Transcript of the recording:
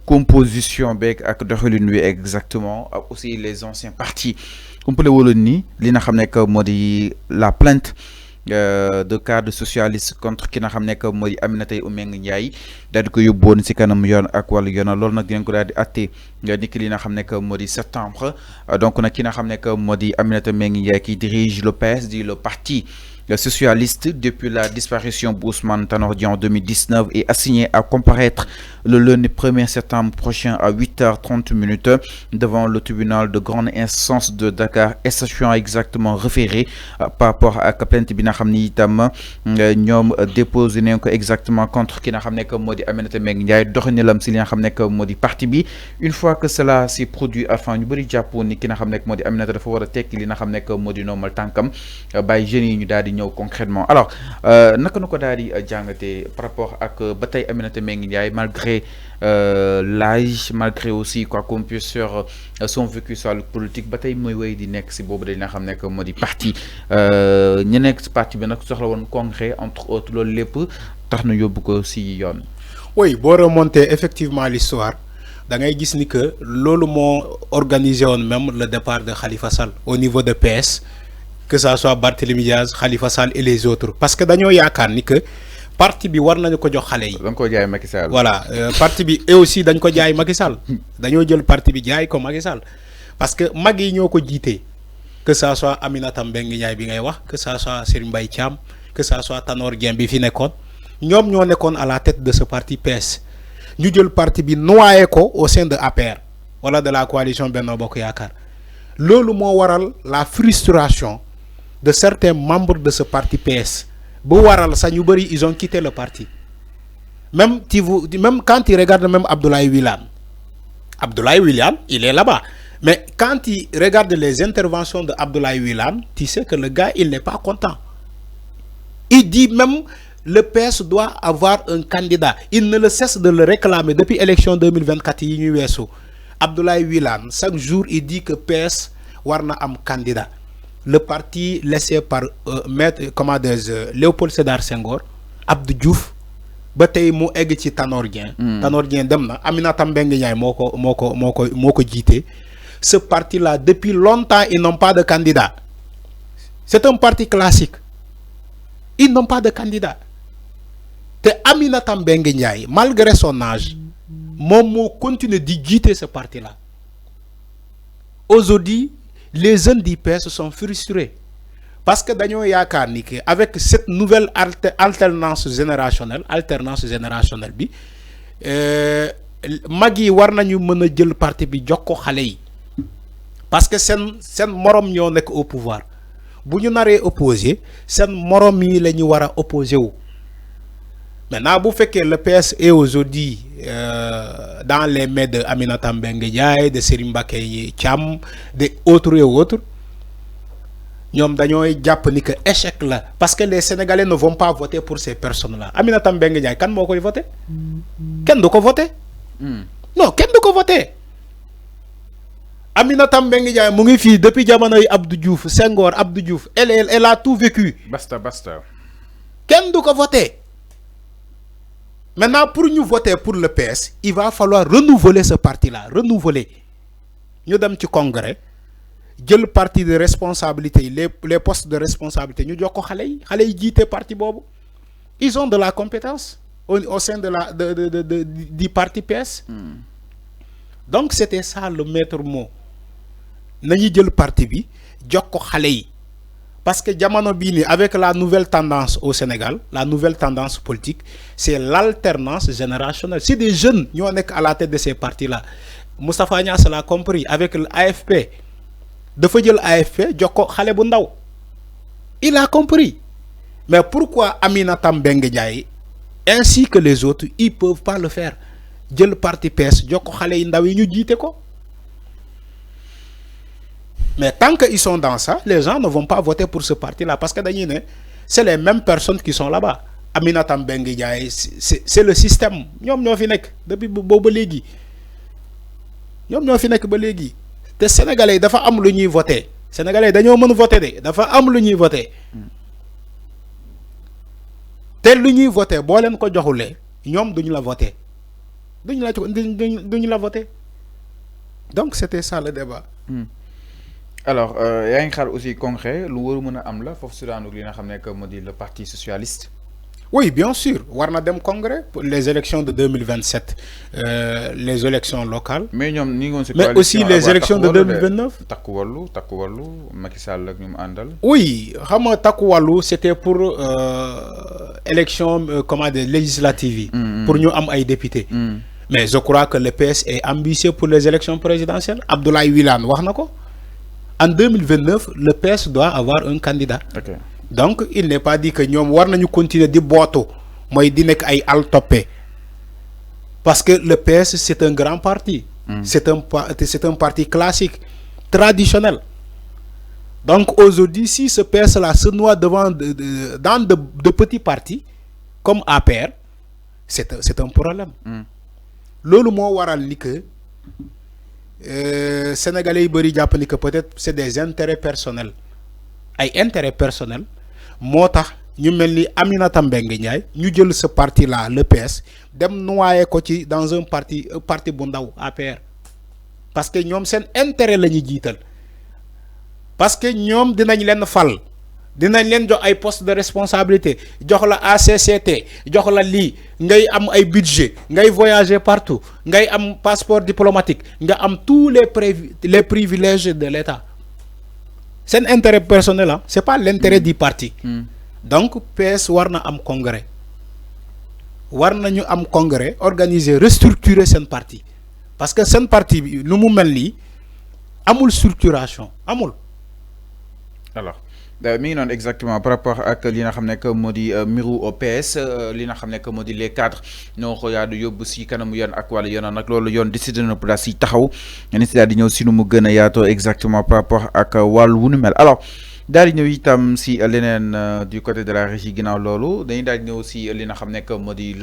composition beeg ak doxalin wi exactement ak aussi les anciens partis complet wala ni li nga xam ne que moo di la plainte de cadre socialiste contre ki nga xam ne que moo di Aminata Mbengue Ndiaye daal di ko yóbboon si kanam yoon ak wàllu yoon loolu nag dinañ ko daal di atte ni ki li nga xam ne que moo di septembre donc nag ki nga xam ne que moo di Aminata Mbengue Ndiaye qui dirige le PS dit le parti socialiste depuis la disparition d'Ousmane Tanor Dieng en 2019 est assigné à comparaître le lundi 1er septembre prochain à 8h30 devant le tribunal de grande instance de Dakar, statuant exactement référé par rapport à la plainte bi nga xam ni itam ñoom déposé nañ ko exactement contre ki nga xam ne que moo di Aminata Mbengue Ndiaye doxalinam si li nga xam ne que moo di parti bi. Une fois que cela s'est produit enfin ñu bëri jàppoon ni ki nga xam ne que moo di Aminata dafa war a tekki li nga xam ne que moo di normal tànkam bàyyi jeunes yi ñu daal di concrètement alors naka na ko daal di jàngatee par rapport ak ba tey Aminata Mbengue Ndiaye malgré l'âge malgré aussi quoi qu'on puisse sur son vécu sur le politique ba tey mooy wéy di nekk si boobu dañ nga xam ne que moo di parti ñu nekk si parti bi nag soxla woon congrès entre autres loolu lépp tax na yóbbu ko si yoon. Oui, boo remonter effectivement l'histoire da ngay gis ni que loolu moo organisé woon même le départ de Khalifa Sall au niveau de PS. Que ça soit Barthélémy Diaz, Khalifa Sall et les autres. Parce que dañoo yaakaar ni que parti bi war nañu ko jox xale yi. dañ ko jaay Macky Sall. Voilà parti bi et aussi dañ ko jaay Macky Sall. dañoo jël parti bi jaay ko Macky Sall. Parce que mag yi ñoo ko jiite. Que ça soit Aminata Mbengue Ndiaye bi ngay wax que ça soit Serigne Mbaye Thiam que ça soit Tanor Dieng bi fi nekkoon ñoom ñoo nekkoon à la tête de ce parti PS. ñu jël parti bi noyé ko au sein de APR wala de la coalition Benno Bokk Yaakaar loolu moo waral la frustration de certains membres de ce parti PS. Ils ont quitté le parti. Même quand tu regardes même Abdoulaye Wilane, il est là-bas. Mais quand tu regardes les interventions de Abdoulaye Wilane, tu sais que le gars, il n'est pas content. Il dit même le PS doit avoir un candidat. Il ne le cesse de le réclamer depuis l'élection 2024. Abdoulaye Wilane, chaque jour, il dit que PS warna am candidat. Le parti laissé par maître Léopold Sédar Senghor, Abdou Diouf, ba tey mu egg ci Tanor Dieng. Tanor Dieng dem na Aminata Mbengue Ndiaye moko jité. Ce parti là depuis longtemps ils n'ont pas de candidat. C'est un parti classique. Ils n'ont pas de candidat. Te Aminata Mbengue Ndiaye malgré son âge, moom continue de guider ce parti là. Aujourd'hui les jeunes du PS sont frustrés parce que dañoo yaakaar ni que avec cette nouvelle alternance générationnelle bi mag yi war nañu mën a jël parti bi jox ko xale yi parce que seen morom ñoo nekk au pouvoir bu ñu naree opposé seen morom yi la ñu war a opposé wu. Maintenant bu fekkee le PS est aujourd'hui dans les mains de Aminata Mbengue Ndiaye, de Serigne Mbacké Thiam, de autres et autres, ñom dañoy japp ni que échec là parce que les Sénégalais ne vont pas voter pour ces personnes-là. Aminata Mbengue Ndiaye kan mo koy voter? Ken du ko voter? Non, ken du ko voter? Aminata Mbengue Ndiaye mu ngi fi depuis jamonoy Abdou Diouf, Senghor, Abdou Diouf, elle a tout vécu. Basta. Ken du ko voter? Maintenant, pour nous voter pour le PS, il va falloir renouveler ce parti-là. Renouveler. Nous sommes au congrès. Le parti de responsabilité, les postes de responsabilité, nous avons des parti bobo. Ils ont de la compétence au sein du parti PS. Donc, c'était ça le maître mot. Nous avons le parti, nous avons parce que Diamano Bini, avec la nouvelle tendance au Sénégal, la nouvelle tendance politique, c'est l'alternance générationnelle. C'est des jeunes qui sont à la tête de ces partis-là. Moustapha Niasse l'a compris avec l'AFP. De faire l'AFP, il a compris. Mais pourquoi Aminata Mbengue Ndiaye, ainsi que les autres, ils ne peuvent pas le faire? Le parti PS, mais tant qu'ils sont dans ça, les gens ne vont pas voter pour ce parti-là parce que c'est les mêmes personnes qui sont là-bas. Aminata Mbengue Ndiaye, c'est le système. Ñom ñoo fi nek depuis bobu légui. Ñom ñoo fi nek ba légui. Té Sénégalais dafa am lu ñuy voter. Sénégalais dañoo mën voter dé, dafa am lu ñuy voter. Té lu ñuy voter bo leen ko joxulé, ñom duñ la voter. duñu la voter. Donc c'était ça le débat. Alors yaa ngi xaar aussi concret lu war a mën a am la foofu Soudan li nga xam ne que moo di le parti socialiste. Oui, bien sûr. Warna dem congrès pour les élections de 2027, les élections locales. Mais aussi les élections de 2029. Takku Wallu, Macky Sall ak ñum andal. Oui, xama Takku Wallu c'était pour élection législative pour ñu am ay députés. Mais je crois que le PS est ambitieux pour les élections présidentielles. Abdoulaye Wilane wax nako. En 2029, le PS doit avoir un candidat. Okay. Donc il n'est pas dit que nous devons continuer de boiter, moi di nek ay al topé. Parce que le PS c'est un grand parti. C'est un parti classique, traditionnel. Donc aujourd'hui si ce PS là se noie dans de petits partis comme APR, c'est un problème. Lolu mo waral ni que Sénégalais yi bari japp ni que peut-être c'est des intérêts personnels. Ay intérêts personnels motax ñu melni Aminata Mbengue Ndiaye ñu jël ce parti là le PS dem noyer ko ci dans un parti bu ndaw APR parce que ñom sen intérêt lañu jital parce que ñom dinañ leen fal dinañ leen jox ay poste de responsabilité jox la ACCT jox la li ngay am ay budget ngay voyager partout ngay am passeport diplomatique nga am tous les privilèges de l'État. C'est un intérêt personnel, hein? Ce n'est pas l'intérêt du parti. Donc, PS warna am congrès. Warna ñu am congrès, organiser, restructurer ce parti. Parce que ce parti, nous mou melni, amul structuration. Amul. Alors, mi non exactement par rapport ak li nga xamné que modi miru au PS li nga xamné que modi les cadres ñoo xoyaadu yóbbu si kanamu yoon ak wala yoon nak lolu yoon décidé na pour daal si taxaw ni si daal di ñëw si nu mu gën a yaatoo exactement par rapport ak wàllu wu nu mel. Alors daal di ñëw itam si leneen du côté de la régie ginnaaw loolu dañuy daal di ñëw si li nga xamné que modi